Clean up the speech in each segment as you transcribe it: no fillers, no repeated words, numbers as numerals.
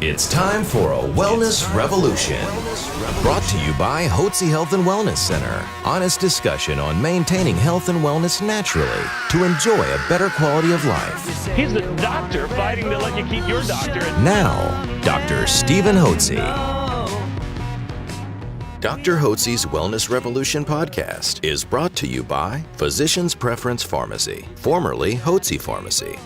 It's time for a Wellness Revolution. Brought to you by Hotze Health and Wellness Center. Honest discussion on maintaining health and wellness naturally to enjoy a better quality of life. He's the doctor fighting to let you keep your doctorate. Now, Dr. Stephen Hotze. Dr. Hotze's Wellness Revolution podcast is brought to you by Physicians Preference Pharmacy, formerly Hotze Pharmacy.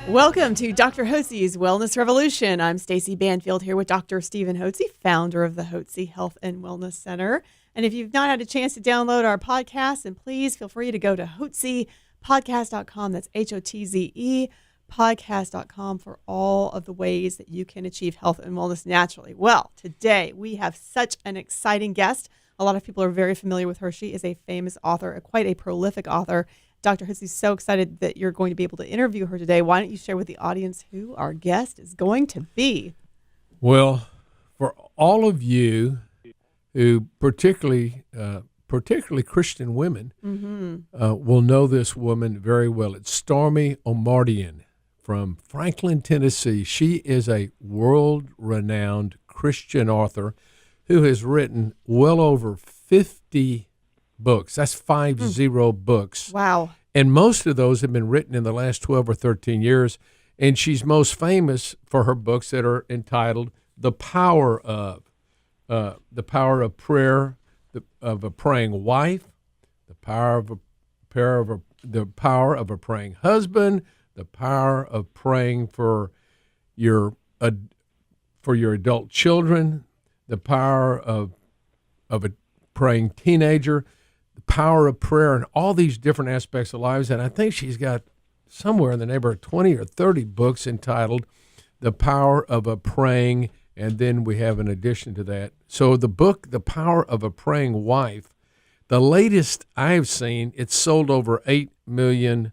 Welcome to Dr. Hotze's Wellness Revolution. I'm Stacey Banfield here with Dr. Stephen Hotze, founder of the Hotze Health and Wellness Center. And if you've not had a chance to download our podcast, then please feel free to go to hotzepodcast.com. That's Hotze podcast.com for all of the ways that you can achieve health and wellness naturally. Well, today we have such an exciting guest. A lot of people are very familiar with her. She is a famous author, quite a prolific author. Dr. Hotze is so excited that you're going to be able to interview her today. Why don't you share with the audience who our guest is going to be? Well, for all of you who particularly Christian women will know this woman very well. It's Stormie Omartian from Franklin, Tennessee. She is a world-renowned Christian author who has written well over 50 books. That's 50 books. Wow. And most of those have been written in the last 12 or 13 years. And she's most famous for her books that are entitled The Power of Prayer, of a Praying Wife, The Power of a Praying Husband, The Power of Praying for your adult children, The Power of a Praying Teenager, The Power of Prayer, and all these different aspects of lives. And I think she's got somewhere in the neighborhood of 20 or 30 books entitled The Power of a Praying, and then we have an addition to that. So the book, The Power of a Praying Wife, the latest I've seen, it's sold over 8 million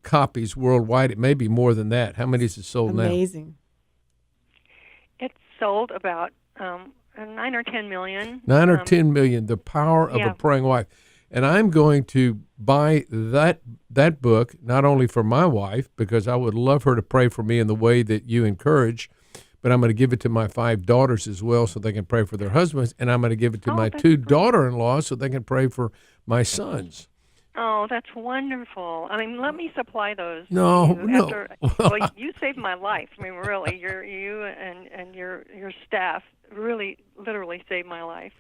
copies worldwide. It may be more than that. How many is it sold now? Amazing. It's sold about 9 or 10 million. 9 or 10 million, The Power of a Praying Wife. And I'm going to buy that book, not only for my wife, because I would love her to pray for me in the way that you encourage, but I'm going to give it to my 5 daughters as well so they can pray for their husbands, and I'm going to give it to my 2 daughter-in-laws so they can pray for my sons. Oh, that's wonderful. I mean, let me supply those. No. Well, you saved my life. I mean, really, you and your staff really, literally saved my life.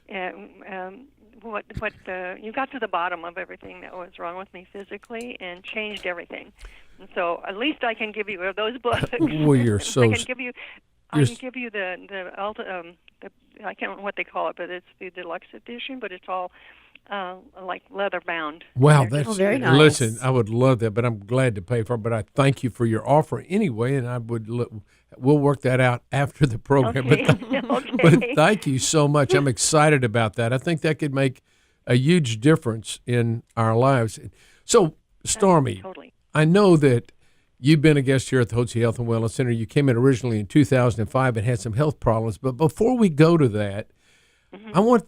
And you got to the bottom of everything that was wrong with me physically and changed everything. And so at least I can give you those books. Well, you're so. I can give you the I can't remember what they call it, but it's the deluxe edition. But it's all like leather bound. Wow, that's very nice. Listen, I would love that, but I'm glad to pay for it. But I thank you for your offer anyway, and we'll work that out after the program. Okay. But thank you so much. I'm excited about that. I think that could make a huge difference in our lives. So, Stormie, totally. I know that you've been a guest here at the Hotze Health and Wellness Center. You came in originally in 2005 and had some health problems. But before we go to that, I want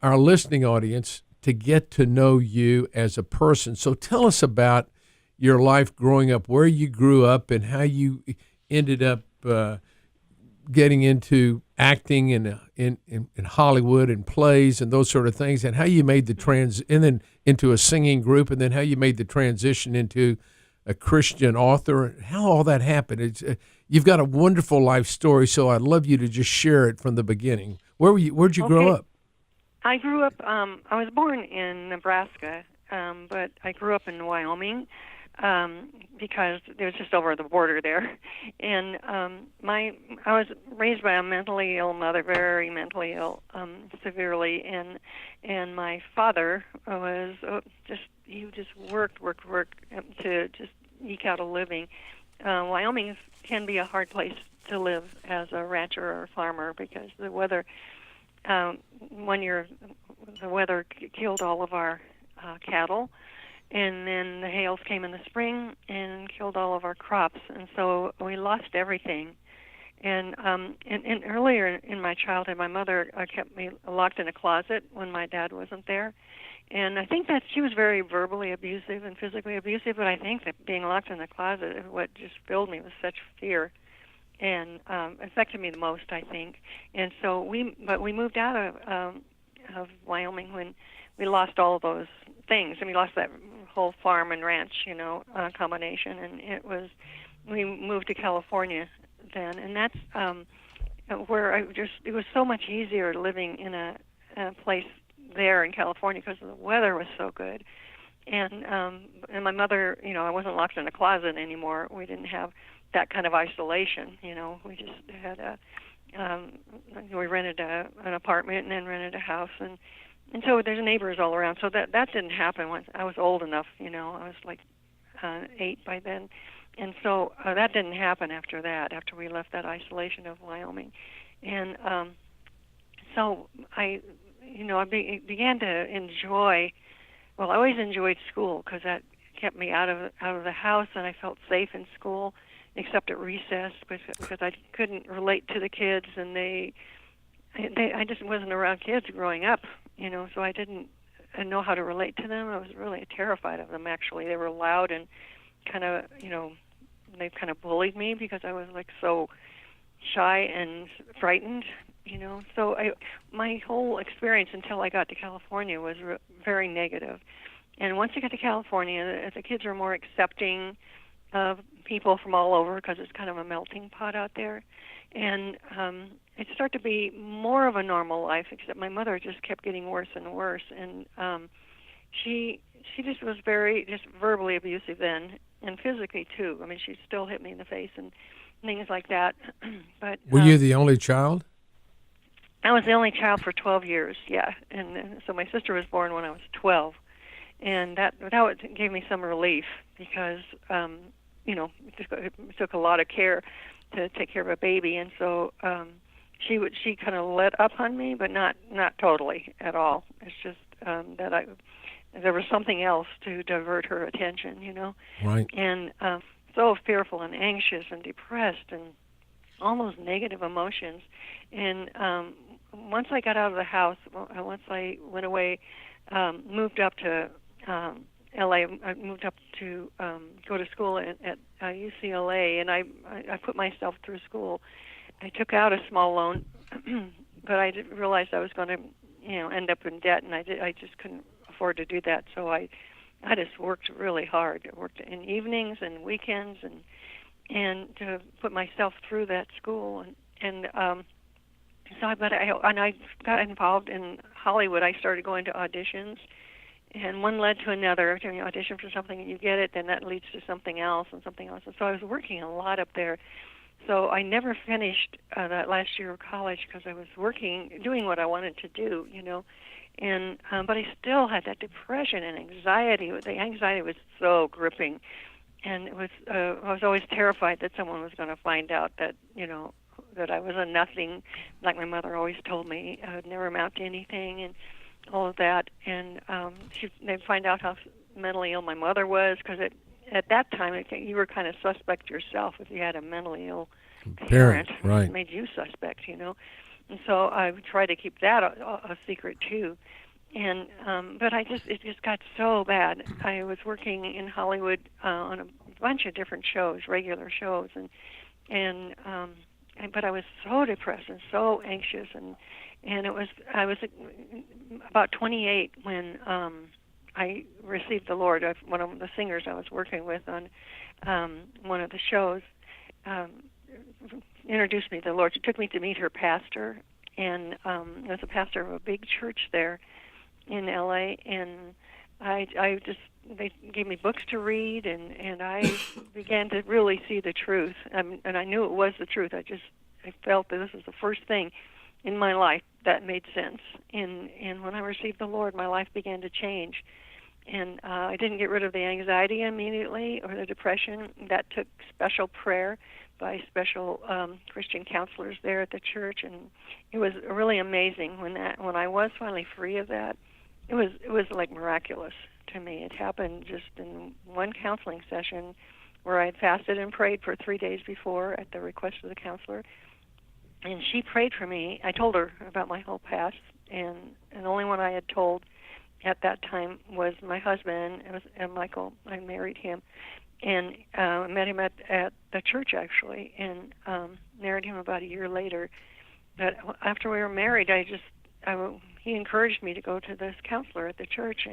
our listening audience to get to know you as a person. So tell us about your life growing up, where you grew up, and how you ended up getting into acting in Hollywood and plays and those sort of things, and how you made the and then into a singing group, and then how you made the transition into a Christian author, how all that happened. You've got a wonderful life story, so I'd love you to just share it from the beginning. Where'd you grow up? I grew up, I was born in Nebraska, but I grew up in Wyoming because it was just over the border there. And I was raised by a mentally ill mother, very mentally ill, severely. And my father was he just worked to just eke out a living. Wyoming can be a hard place to live as a rancher or a farmer because the weather... the weather killed all of our cattle, and then the hails came in the spring and killed all of our crops, and so we lost everything. And earlier in my childhood, my mother kept me locked in a closet when my dad wasn't there, And I think that she was very verbally abusive and physically abusive, but I think that being locked in the closet is what just filled me with such fear and affected me the most, I think. And so we moved out of Wyoming when we lost all of those things. And we lost that whole farm and ranch, combination. And we moved to California then. And that's where it was so much easier living in a place there in California because the weather was so good. And my mother, I wasn't locked in a closet anymore. We didn't have that kind of isolation, We just had we rented an apartment and then rented a house, and so there's neighbors all around. So that didn't happen once I was old enough, I was like 8 by then, and so that didn't happen after that. After we left that isolation of Wyoming, and so I began to enjoy. Well, I always enjoyed school because that kept me out of the house, and I felt safe in school, except at recess, because I couldn't relate to the kids, and I just wasn't around kids growing up, so I didn't know how to relate to them. I was really terrified of them, actually. They were loud and kind of, they kind of bullied me because I was like so shy and frightened, So my whole experience until I got to California was very negative. And once I got to California, the kids are more accepting of people from all over because it's kind of a melting pot out there. And it started to be more of a normal life, except my mother just kept getting worse and worse. And she just was just verbally abusive then, and physically too. I mean, she still hit me in the face and things like that. But were you the only child? I was the only child for 12 years, yeah. And so my sister was born when I was 12. And that gave me some relief because, it took a lot of care to take care of a baby. And so she kind of let up on me, but not totally at all. It's just that there was something else to divert her attention, Right. And so fearful and anxious and depressed and all those negative emotions. And once I got out of the house, once I went away, moved up to LA, I moved up to go to school at UCLA, and I put myself through school. I took out a small loan, but I didn't realize I was going to, end up in debt, and I just couldn't afford to do that. So I just worked really hard. I worked in evenings and weekends, and to put myself through that school, and so I got involved in Hollywood. I started going to auditions. And one led to another. Every time you audition for something and you get it, then that leads to something else and something else. And so I was working a lot up there. So I never finished that last year of college because I was doing what I wanted to do, And but I still had that depression and anxiety. The anxiety was so gripping, and it was. I was always terrified that someone was going to find out that that I was a nothing, like my mother always told me. I would never amount to anything, and all of that, and they'd find out how mentally ill my mother was, because at that time you were kind of suspect yourself if you had a mentally ill parent. Right. It made you suspect, And so I would try to keep that a secret too. And but it just got so bad. I was working in Hollywood on a bunch of different shows, regular shows, but I was so depressed and so anxious, and I was about 28 when I received the Lord. One of the singers I was working with on one of the shows introduced me to the Lord. She took me to meet her pastor, and was a pastor of a big church there in LA, and they gave me books to read, and I began to really see the truth, and I knew it was the truth. I felt that this was the first thing in my life that made sense. And when I received the Lord, my life began to change. And I didn't get rid of the anxiety immediately or the depression. That took special prayer by special Christian counselors there at the church. And it was really amazing when I was finally free of that. It was like miraculous to me. It happened just in one counseling session where I had fasted and prayed for 3 days before at the request of the counselor. And she prayed for me. I told her about my whole past, and the only one I had told at that time was my husband. It was Michael. I married him, and met him at the church actually, and married him about a year later. But after we were married, he encouraged me to go to this counselor at the church,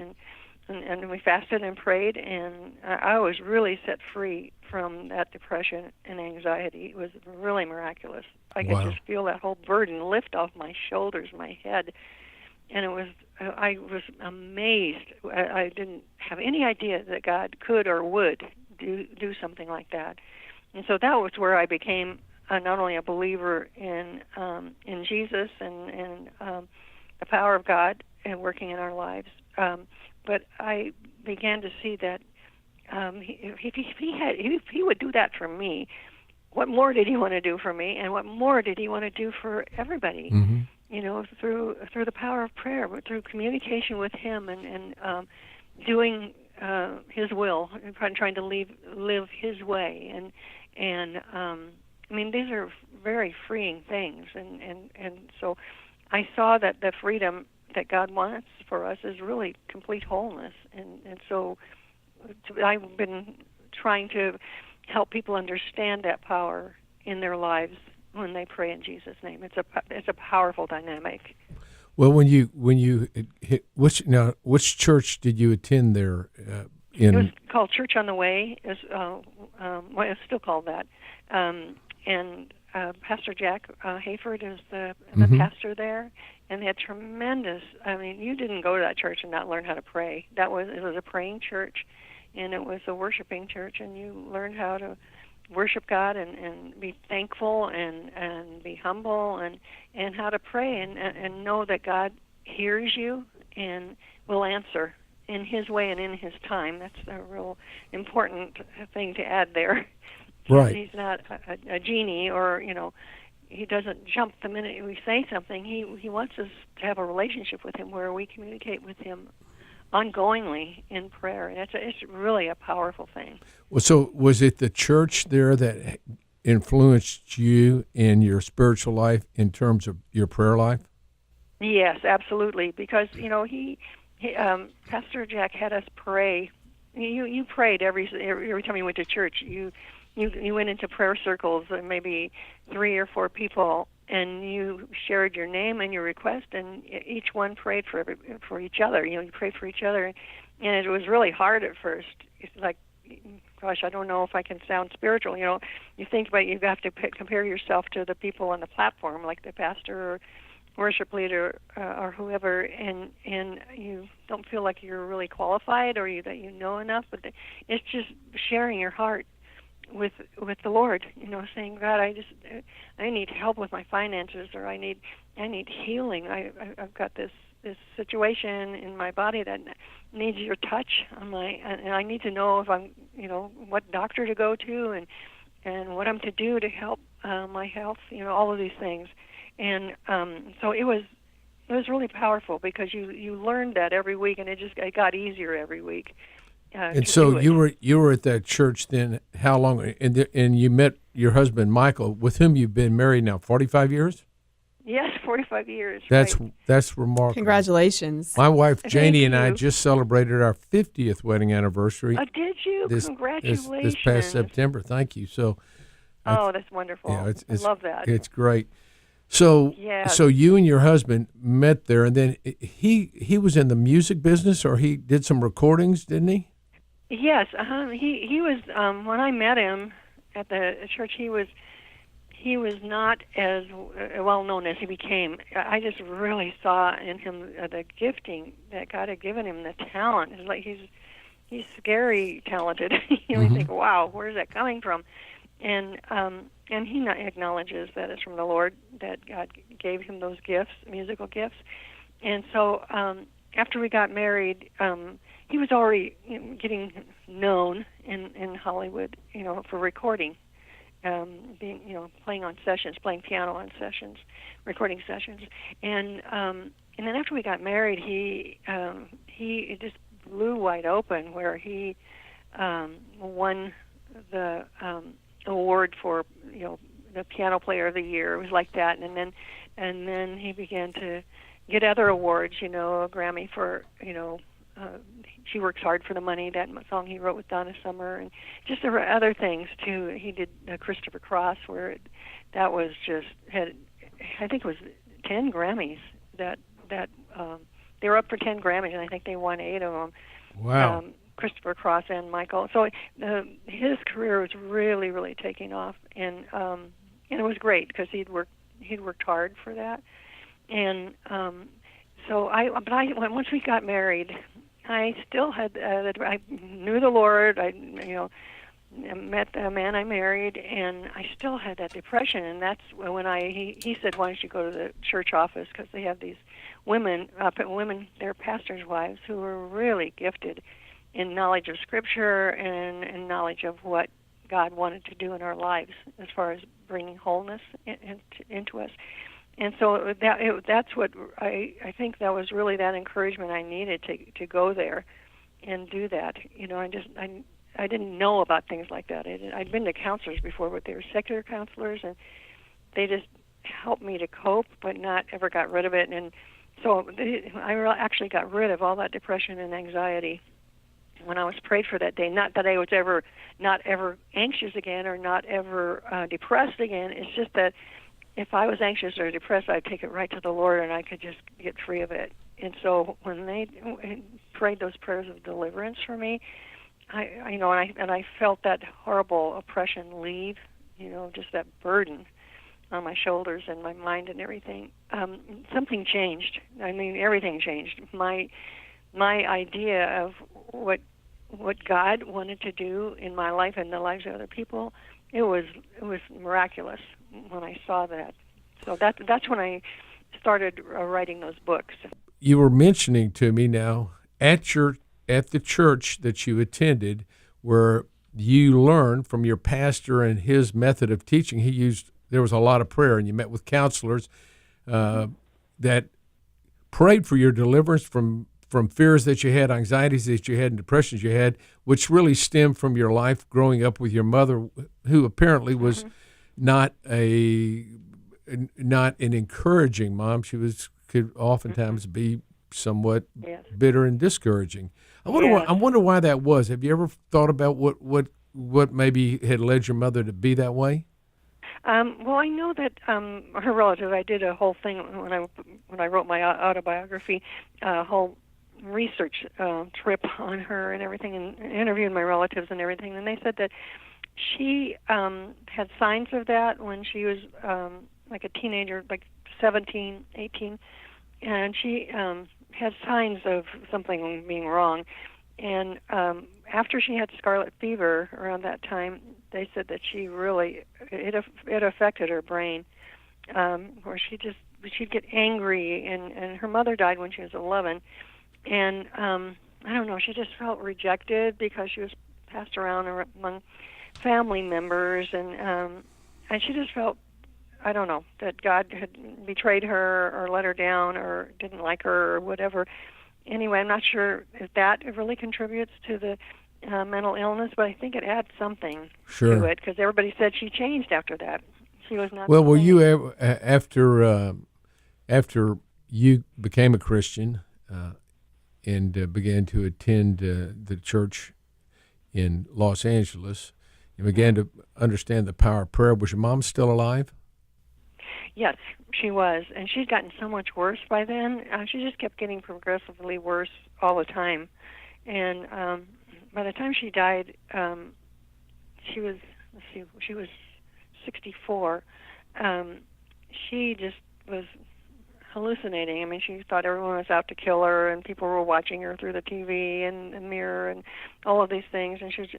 and we fasted and prayed, and I was really set free from that depression and anxiety. It was really miraculous. I could just feel that whole burden lift off my shoulders, my head, and I was amazed. I didn't have any idea that God could or would do something like that. And so that was where I became not only a believer in Jesus and the power of God and working in our lives, but I began to see that if he would do that for me, what more did he want to do for me, and what more did he want to do for everybody? Mm-hmm. You know, through the power of prayer, but through communication with him and doing his will, and trying to live his way, and I mean, these are very freeing things, and so I saw that the freedom that God wants for us is really complete wholeness, and so I've been trying to help people understand that power in their lives when they pray in Jesus' name. It's a powerful dynamic. Well, when you hit which church did you attend there? It was called Church on the Way. Well, it's still called that. And Pastor Jack Hayford is the pastor there, and they had tremendous. I mean, you didn't go to that church and not learn how to pray. It was a praying church, and it was a worshiping church, and you learned how to worship God and be thankful and be humble and how to pray and know that God hears you and will answer in His way and in His time. That's a real important thing to add there. Right. He's not a genie, or he doesn't jump the minute we say something. He wants us to have a relationship with Him where we communicate with Him ongoingly in prayer, and it's really a powerful thing. Well, so was it the church there that influenced you in your spiritual life in terms of your prayer life? Yes, absolutely. Because he Pastor Jack had us pray. You prayed every time you went to church. You went into prayer circles, maybe 3 or 4 people, and you shared your name and your request, and each one prayed for each other. You prayed for each other, and it was really hard at first. It's like, gosh, I don't know if I can sound spiritual. You think about you have to compare yourself to the people on the platform, like the pastor or worship leader or whoever, and you don't feel like you're really qualified or that you know enough. But it's just sharing your heart with the Lord, saying, God, I need help with my finances, or I need healing. I've got this situation in my body that needs your touch and I need to know if I'm, what doctor to go to and what I'm to do to help my health, all of these things. And so it was really powerful because you learned that every week, and it got easier every week. And so you were at that church then. How long? And you met your husband Michael, with whom you've been married now 45 years. Yes, 45 years. That's remarkable. Congratulations. My wife Janie Thank and I you. just celebrated our 50th wedding anniversary. Oh, did you? Congratulations. This past September. Thank you. So. That's wonderful. Yeah, I love that. It's great. So, Yeah. So you and your husband met there, and then he was in the music business, or he did some recordings, didn't he? Yes, he was when I met him at the church. He was not as well known as he became. I just really saw in him the gifting that God had given him, the talent. It's like he's scary talented. You think, wow, where's that coming from? And he acknowledges that it's from the Lord, that God gave him those gifts, musical gifts. And so after we got married, he was already getting known in Hollywood, for recording, playing on sessions, playing piano on sessions, recording sessions. And then after we got married, he just blew wide open, where he won the award for the piano player of the year. It was like that, and then he began to get other awards, a Grammy for, She Works Hard for the Money, that song he wrote with Donna Summer, and just there were other things too. He did Christopher Cross, where that was just I think it was 10 Grammys that they were up for 10 Grammys, and I think they won 8 of them. Wow. Christopher Cross and Michael. So his career was really, really taking off, and it was great because he'd worked hard for that. And once we got married, I still had I knew the Lord. I met the man I married, and I still had that depression. And that's when he said, "Why don't you go to the church office?" Because they have these women, they're pastors' wives who are really gifted in knowledge of Scripture and knowledge of what God wanted to do in our lives as far as bringing wholeness into us. And so that's what I think that was really that encouragement I needed to go there and do that. I didn't know about things like that. I'd been to counselors before, but they were secular counselors, and they just helped me to cope, but not ever got rid of it. And so I actually got rid of all that depression and anxiety when I was prayed for that day. Not that I was not ever anxious again or not ever depressed again. It's just that if I was anxious or depressed, I'd take it right to the Lord and I could just get free of it. And so when they prayed those prayers of deliverance for me, I felt that horrible oppression leave, just that burden on my shoulders and my mind and everything. Something changed. I mean, everything changed. My idea of what God wanted to do in my life and the lives of other people, it was miraculous when I saw that. So that's when I started writing those books. You were mentioning to me now at the church that you attended, where you learned from your pastor and his method of teaching. There was a lot of prayer, and you met with counselors that prayed for your deliverance from fears that you had, anxieties that you had, and depressions you had, which really stemmed from your life growing up with your mother, who apparently was not an encouraging mom. She could oftentimes be somewhat bitter and discouraging. I wonder why that was. Have you ever thought about what maybe had led your mother to be that way? Well, I know that her relative. I did a whole thing when I wrote my autobiography, a whole research trip on her and everything, and interviewed my relatives and everything. And they said that she had signs of that when she was like a teenager, like 17, 18, and she had signs of something being wrong. And after she had scarlet fever around that time, they said that she really it affected her brain, where she'd get angry, and her mother died when she was 11, and I don't know, she just felt rejected because she was passed around among family members, and she just felt, I don't know, that God had betrayed her or let her down or didn't like her or whatever. Anyway, I'm not sure if that really contributes to the mental illness, but I think it adds something to it, because everybody said she changed after that. She was not. Well, were you ever, after you became a Christian and began to attend the church in Los Angeles, you began to understand the power of prayer. Was your mom still alive? Yes, she was, and she'd gotten so much worse by then. She just kept getting progressively worse all the time, and by the time she died, she was 64. She just was hallucinating. I mean, she thought everyone was out to kill her, and people were watching her through the TV and the mirror and all of these things. And she was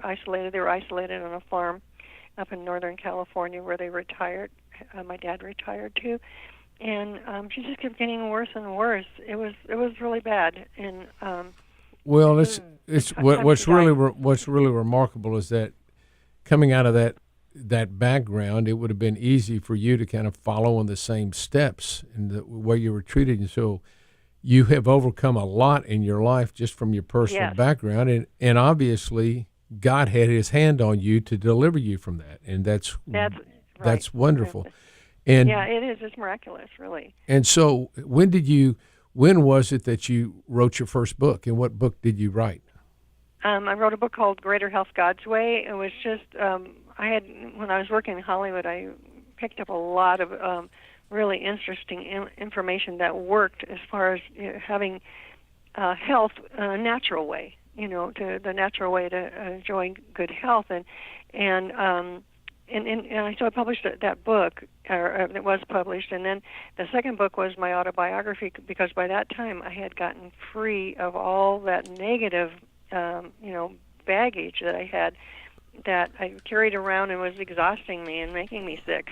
isolated. They were isolated on a farm up in Northern California where they retired. My dad retired too, and she just kept getting worse and worse. It was really bad. And well, what's really remarkable is that coming out of that background, it would have been easy for you to kind of follow in the same steps in the way you were treated. And so you have overcome a lot in your life just from your personal background. And obviously God had his hand on you to deliver you from that. And that's wonderful. And Yeah, it is. It's miraculous, really. and so when was it that you wrote your first book, and what book did you write? I wrote a book called Greater Health God's Way. It was just when I was working in Hollywood, I picked up a lot of really interesting information that worked as far as having health a natural way, to the natural way to enjoy good health, and so I published that book, or it was published, and then the second book was my autobiography, because by that time I had gotten free of all that negative, baggage that I had, that I carried around and was exhausting me and making me sick.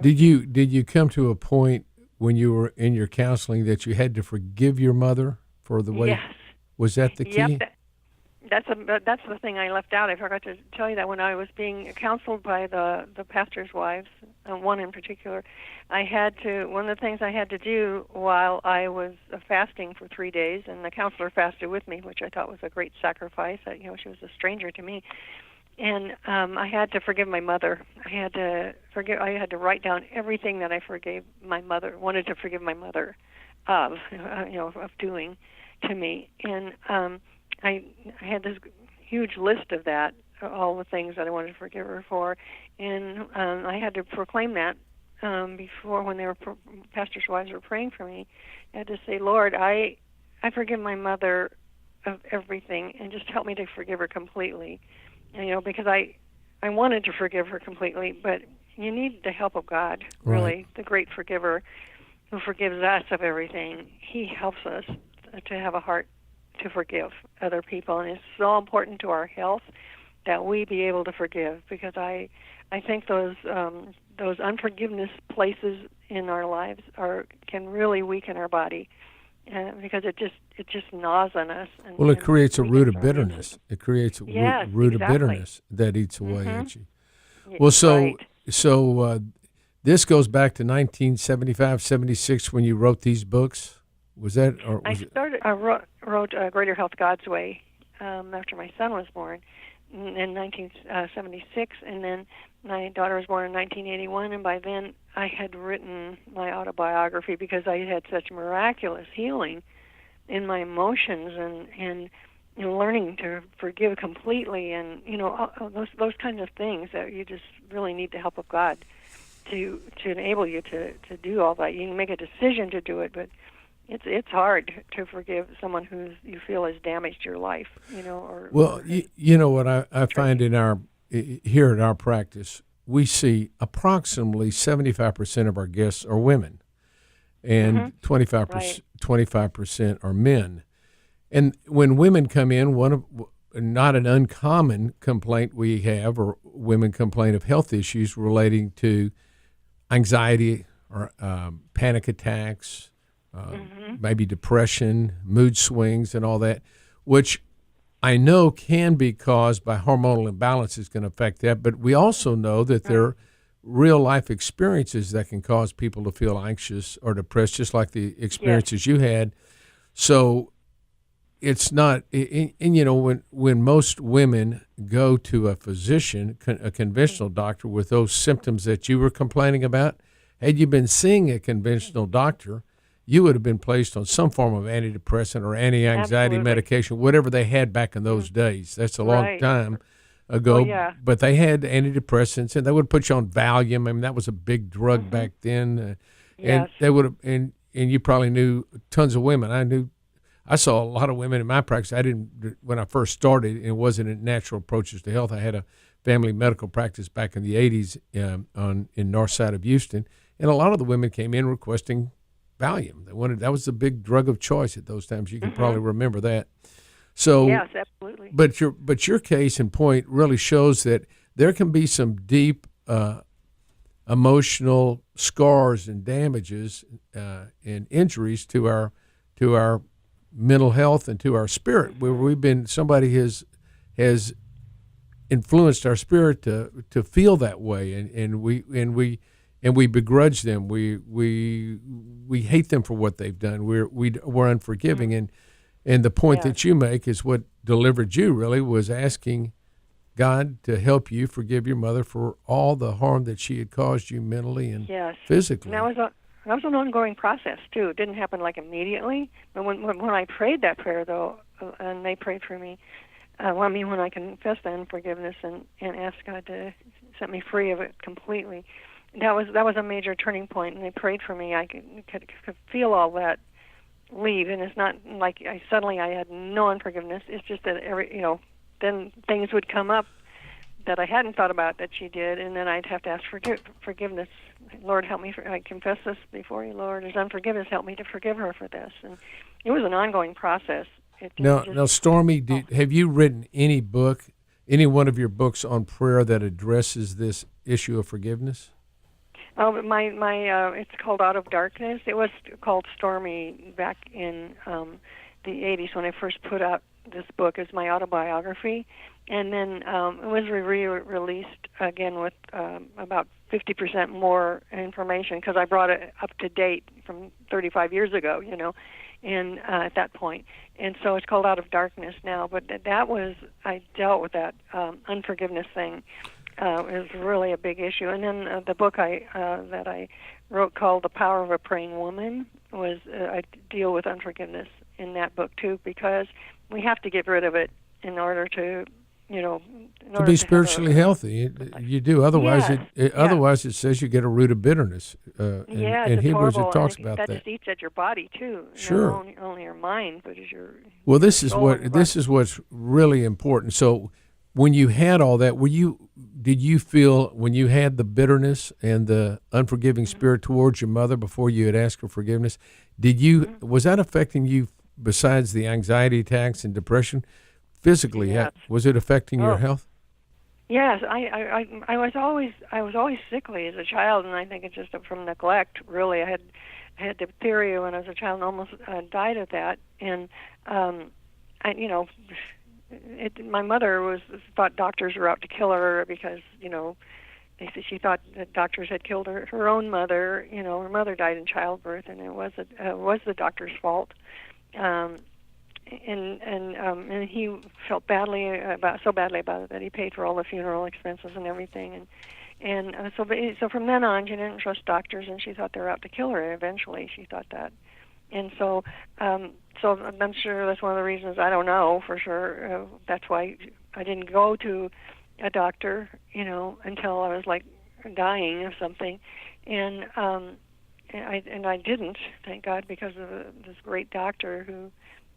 Did you come to a point when you were in your counseling that you had to forgive your mother for the way? Yes. Was that the key? Yep. That's the thing I left out. I forgot to tell you that when I was being counseled by the pastor's wives, one in particular, one of the things I had to do while I was fasting for 3 days, and the counselor fasted with me, which I thought was a great sacrifice. She was a stranger to me, and I had to forgive my mother. I had to write down everything that I wanted to forgive my mother of doing to me, and I had this huge list of that, all the things that I wanted to forgive her for, and I had to proclaim that before, when pastors' wives were praying for me. I had to say, Lord, I forgive my mother of everything, and just help me to forgive her completely. Because I wanted to forgive her completely, but you need the help of God, really, Right. the great forgiver who forgives us of everything. He helps us to have a heart to forgive other people, and it's so important to our health that we be able to forgive, because I think those unforgiveness places in our lives can really weaken our body, because it just gnaws on us. Well, it creates a root of our bitterness. It creates a Yes, root exactly. of bitterness that eats away Mhm. at you. Well, Right. so this goes back to 1975, 76 when you wrote these books. Was that, or was it? I wrote Greater Health God's Way after my son was born in 1976, and then my daughter was born in 1981, and by then I had written my autobiography, because I had such miraculous healing in my emotions, and learning to forgive completely, and all those kinds of things that you just really need the help of God to enable you to do all that. You can make a decision to do it, but it's hard to forgive someone who you feel has damaged your life, Well, you know what I find here at our practice, we see approximately 75% of our guests are women, and 25% are men. And when women come in, not an uncommon complaint we have, or women complain of health issues relating to anxiety or panic attacks, maybe depression, mood swings, and all that, which I know can be caused by hormonal imbalances, can affect that. But we also know that there are real life experiences that can cause people to feel anxious or depressed, just like the experiences you had. So it's not, and when most women go to a physician, a conventional doctor, with those symptoms that you were complaining about, had you been seeing a conventional doctor, you would have been placed on some form of antidepressant or anti-anxiety Absolutely. medication, whatever they had back in those days. That's a long Right. time ago. Oh, yeah. But they had antidepressants, and they would put you on Valium. I mean, that was a big drug back then. And Yes. they would have, and you probably knew tons of women. I saw a lot of women in my practice. When I first started, it wasn't a natural approaches to health. I had a family medical practice back in the 80s in north side of Houston, and a lot of the women came in requesting Valium. That was the big drug of choice at those times. You can probably remember that. So Yes, absolutely. But your case in point really shows that there can be some deep emotional scars and damages and injuries to our mental health and to our spirit, where somebody has influenced our spirit to feel that way, and we begrudge them. We hate them for what they've done. We're unforgiving, and the point that you make is what delivered you, really, was asking God to help you forgive your mother for all the harm that she had caused you mentally and Yes. physically. And that was an ongoing process too. It didn't happen like immediately. But when I prayed that prayer though, and they prayed for me, when I confessed that unforgiveness and asked God to set me free of it completely, that was a major turning point. And they prayed for me. I could feel all that leave, and it's not like I had no unforgiveness. It's just that then things would come up that I hadn't thought about that she did, and then I'd have to ask forgiveness. Lord, help me. I confess this before you, Lord. There's unforgiveness. Help me to forgive her for this. And it was an ongoing process. Now, Stormie, have you written any one of your books on prayer that addresses this issue of forgiveness? Oh, my it's called Out of Darkness. It was called Stormie back in the 80s when I first put out this book as my autobiography, and then it was re-released again with about 50% more information because I brought it up to date from 35 years ago, and at that point. And so it's called Out of Darkness now, but I dealt with that unforgiveness thing. Is really a big issue. And then the book that I wrote called The Power of a Praying Woman I deal with unforgiveness in that book too, because we have to get rid of it in order to be spiritually healthy. You do. Otherwise, yes. Otherwise it says you get a root of bitterness. In Hebrews horrible. it talks about that. That just eats at your body too. Sure. Not only your mind, but as your this is what's really important. So when you had all that, did you feel when you had the bitterness and the unforgiving spirit towards your mother before you had asked for forgiveness, was that affecting you besides the anxiety attacks and depression? Physically, yes. Was it affecting your health? Yes, I was always sickly as a child, and I think it's just from neglect. Really, I had diphtheria when I was a child and almost died of that. And my mother thought doctors were out to kill her because she thought that doctors had killed her own mother. Her mother died in childbirth, and it was the doctor's fault. And he felt so badly about it that he paid for all the funeral expenses and everything. So from then on, she didn't trust doctors, and she thought they were out to kill her. Eventually, she thought that. And so I'm sure that's one of the reasons. I don't know for sure. That's why I didn't go to a doctor, until I was like dying of something, and I didn't, thank God, because of this great doctor who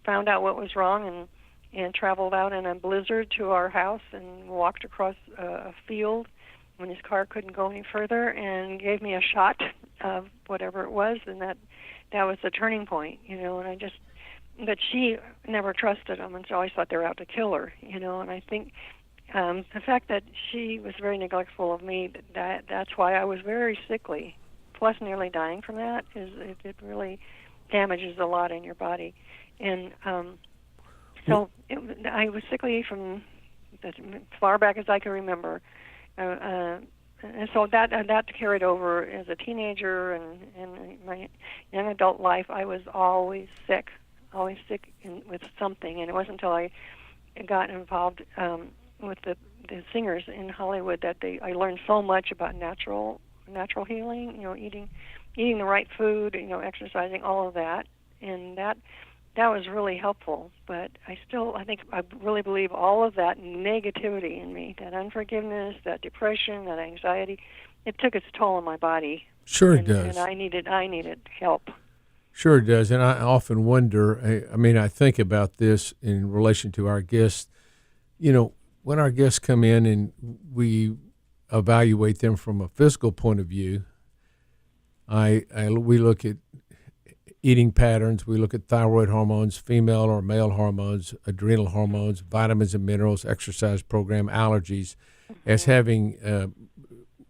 found out what was wrong and traveled out in a blizzard to our house and walked across a field when his car couldn't go any further and gave me a shot of whatever it was, and that was the turning point, and but she never trusted him, and so I always thought they were out to kill her, and I think the fact that she was very neglectful of me, that's why I was very sickly, plus nearly dying from that, it really damages a lot in your body. And I was sickly from as far back as I can remember. And so that carried over as a teenager and my young adult life. I was always sick with something. And it wasn't until I got involved with the singers in Hollywood that I learned so much about natural healing, eating the right food, exercising, all of that. And that was really helpful, but I really believe all of that negativity in me, that unforgiveness, that depression, that anxiety, it took its toll on my body. Sure it does. And I needed help. Sure it does, and I often wonder, I think about this in relation to our guests. When our guests come in and we evaluate them from a physical point of view, we look at eating patterns, we look at thyroid hormones, female or male hormones, adrenal hormones, vitamins and minerals, exercise program, allergies, as having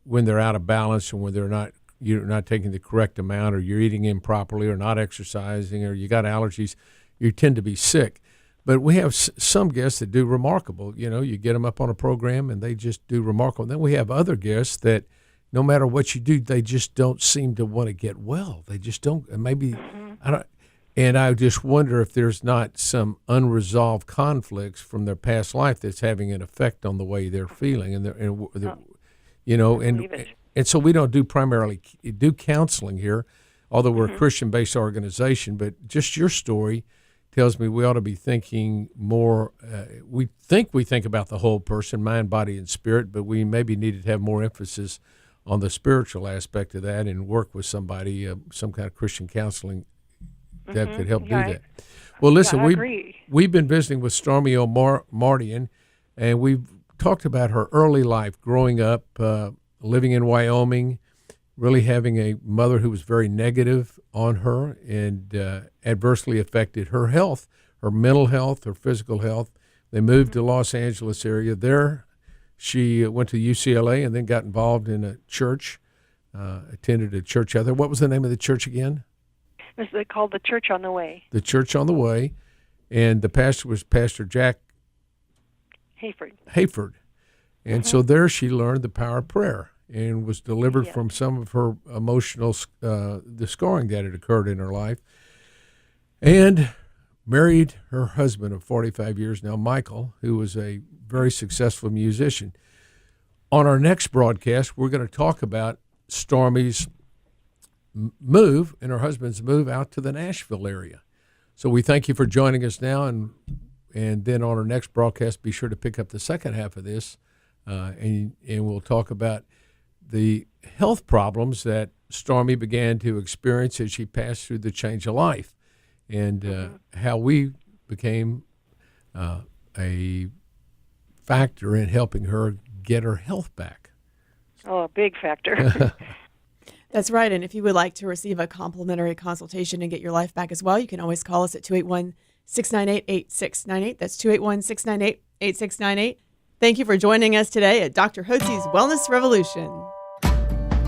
when they're out of balance and when you're not taking the correct amount, or you're eating improperly, or not exercising, or you got allergies, you tend to be sick. But we have some guests that do remarkable. You get them up on a program and they just do remarkable. And then we have other guests that no matter what you do, they just don't seem to want to get well. They just don't. And maybe And I just wonder if there's not some unresolved conflicts from their past life that's having an effect on the way they're feeling, and so we don't primarily do counseling here, although we're a Christian-based organization. But just your story tells me we ought to be thinking more. We think about the whole person, mind, body, and spirit, but we maybe needed to have more emphasis on the spiritual aspect of that and work with somebody, some kind of Christian counseling that could help do that. Well, listen, we've been visiting with Stormie Omartian, and we've talked about her early life, growing up, living in Wyoming, really having a mother who was very negative on her and adversely affected her health, her mental health, her physical health. They moved to Los Angeles area. There, she went to UCLA and then got involved in a church, attended a church out there. What was the name of the church again? It was called the Church on the Way. The Church on the Way. And the pastor was Pastor Jack Hayford. And so there she learned the power of prayer and was delivered from some of her emotional, the scarring that had occurred in her life. And married her husband of 45 years now, Michael, who was a very successful musician. On our next broadcast, we're going to talk about Stormie's move and her husband's move out to the Nashville area. So we thank you for joining us now, and then on our next broadcast, be sure to pick up the second half of this, and we'll talk about the health problems that Stormie began to experience as she passed through the change of life, and how we became a factor in helping her get her health back. Oh, a big factor. That's right. And if you would like to receive a complimentary consultation and get your life back as well, you can always call us at 281-698-8698. That's 281-698-8698. Thank you for joining us today at Dr. Hotze's Wellness Revolution.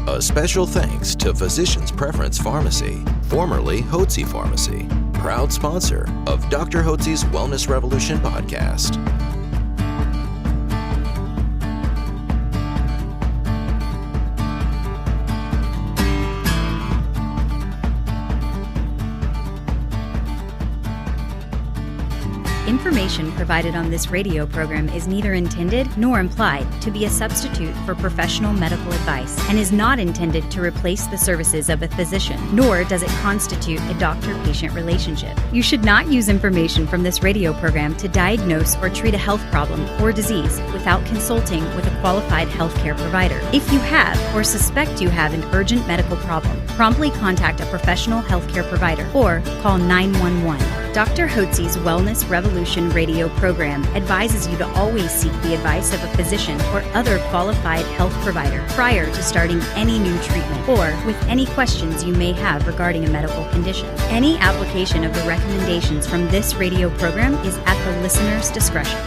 A special thanks to Physicians Preference Pharmacy, formerly Hotze Pharmacy, proud sponsor of Dr. Hotze's Wellness Revolution podcast. Information provided on this radio program is neither intended nor implied to be a substitute for professional medical advice and is not intended to replace the services of a physician, nor does it constitute a doctor-patient relationship. You should not use information from this radio program to diagnose or treat a health problem or disease without consulting with a qualified healthcare provider. If you have or suspect you have an urgent medical problem, promptly contact a professional healthcare provider or call 911. Dr. Hotze's Wellness Revolution radio program advises you to always seek the advice of a physician or other qualified health provider prior to starting any new treatment or with any questions you may have regarding a medical condition. Any application of the recommendations from this radio program is at the listener's discretion.